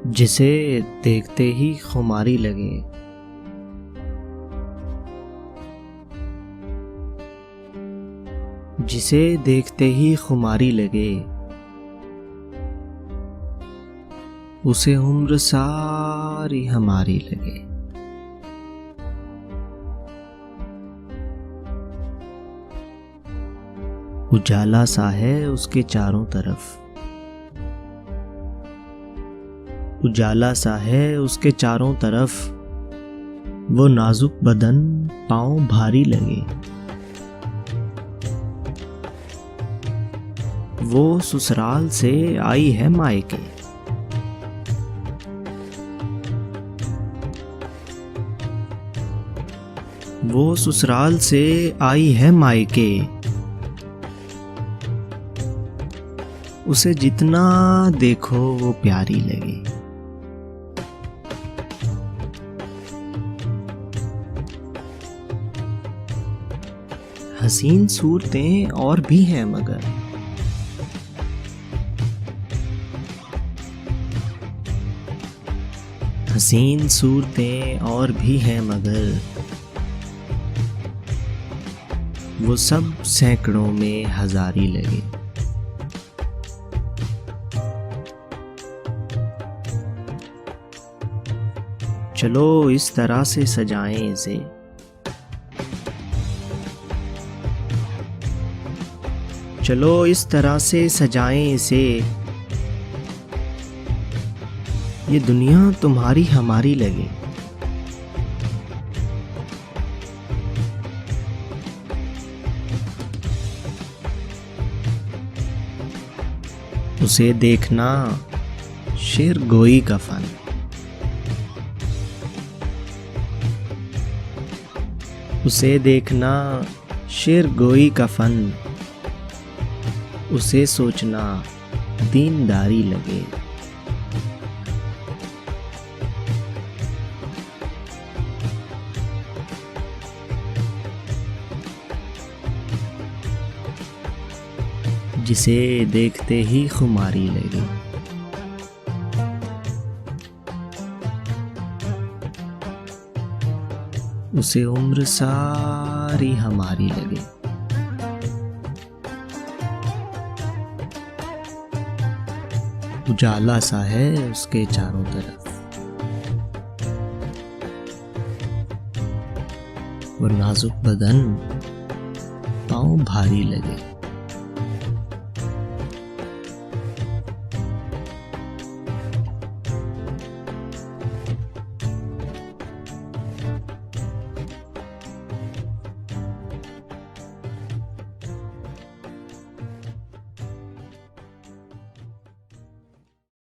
जिसे देखते ही खुमारी लगे, जिसे देखते ही खुमारी लगे, उसे उम्र सारी हमारी लगे। उजाला सा है उसके चारों तरफ, उजाला सा है उसके चारों तरफ, वो नाजुक बदन पांव भारी लगे। वो ससुराल से आई है मायके, वो ससुराल से आई है मायके, उसे जितना देखो वो प्यारी लगे। हसीन सूरतें और भी हैं मगर, हसीन सूरतें और भी हैं मगर, वो सब सैकड़ों में हजारी लगे। चलो इस तरह से सजाएं इसे, चलो इस तरह से सजाएं इसे, ये दुनिया तुम्हारी हमारी लगे। उसे देखना शेर गोई का फन, उसे देखना शेर गोई का फन, उसे सोचना दीनदारी लगे। जिसे देखते ही खुमारी लगे, उसे उम्र सारी हमारी लगे। उजाला सा है उसके चारों तरफ, वो नाजुक बदन पांव भारी लगे।